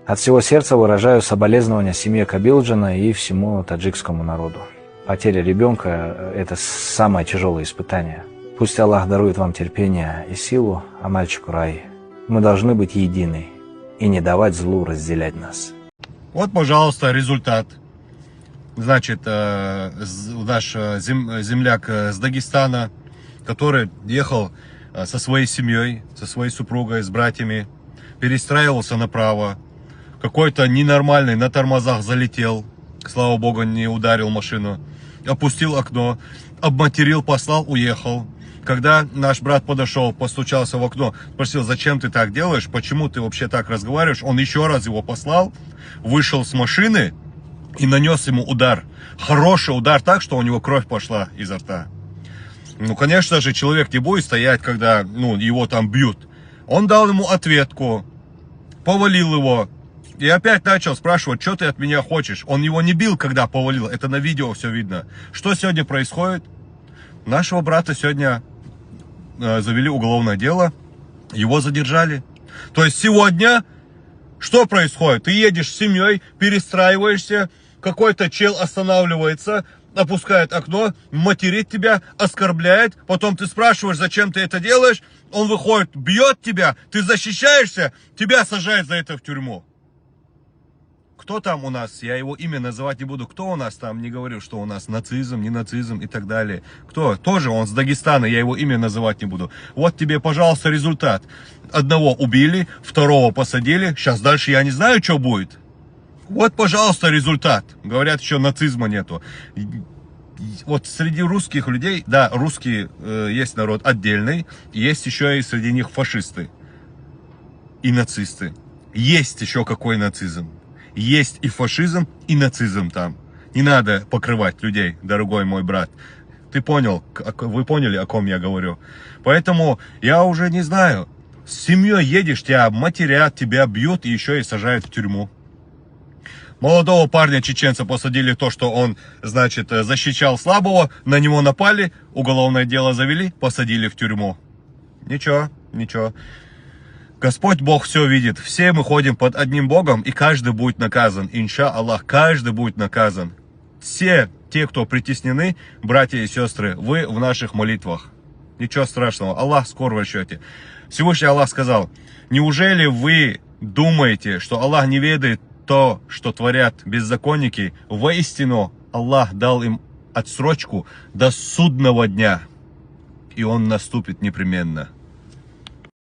От всего сердца выражаю соболезнования семье Кабилджина и всему таджикскому народу. Потеря ребенка – это самое тяжелое испытание. Пусть Аллах дарует вам терпение и силу, а мальчику рай. Мы должны быть едины и не давать злу разделять нас. Вот, пожалуйста, результат. Значит, наш земляк с Дагестана, который ехал со своей семьей, со своей супругой, с братьями, перестраивался направо. Какой-то ненормальный на тормозах залетел, слава богу, не ударил машину, опустил окно, обматерил, послал, уехал. Когда наш брат подошел, постучался в окно, спросил, зачем ты так делаешь, почему ты вообще так разговариваешь, он еще раз его послал, вышел с машины и нанес ему удар. Хороший удар, так, что у него кровь пошла изо рта. Ну, конечно же, человек не будет стоять, когда его там бьют. Он дал ему ответку, повалил его. И опять начал спрашивать, что ты от меня хочешь. Он его не бил, когда повалил. Это на видео все видно. Что сегодня происходит? Нашего брата сегодня завели уголовное дело. Его задержали. То есть сегодня что происходит? Ты едешь с семьей, перестраиваешься. Какой-то чел останавливается, опускает окно, материт тебя, оскорбляет. Потом ты спрашиваешь, зачем ты это делаешь. Он выходит, бьет тебя. Ты защищаешься, тебя сажают за это в тюрьму. Кто там у нас, я его имя называть не буду, кто у нас там, не говорил, что у нас нацизм, не нацизм и так далее. Кто? Тоже он с Дагестана, я его имя называть не буду. Вот тебе, пожалуйста, результат. Одного убили, второго посадили, сейчас дальше я не знаю, что будет. Вот, пожалуйста, результат. Говорят, еще нацизма нету. Вот среди русских людей, да, русские есть народ отдельный, есть еще и среди них фашисты и нацисты. Есть еще какой нацизм. Есть и фашизм, и нацизм там. Не надо покрывать людей, дорогой мой брат. Ты понял, вы поняли, о ком я говорю. Поэтому я уже не знаю. С семьей едешь, тебя матерят, тебя бьют и еще и сажают в тюрьму. Молодого парня чеченца посадили то, что он, значит, защищал слабого. На него напали, уголовное дело завели, посадили в тюрьму. Ничего, ничего. Господь Бог все видит. Все мы ходим под одним Богом, и каждый будет наказан. Инша Аллах, каждый будет наказан. Все те, кто притеснены, братья и сестры, вы в наших молитвах. Ничего страшного. Аллах скоро в расчете. Всевышний Аллах сказал, неужели вы думаете, что Аллах не ведает то, что творят беззаконники? Воистину, Аллах дал им отсрочку до судного дня. И он наступит непременно.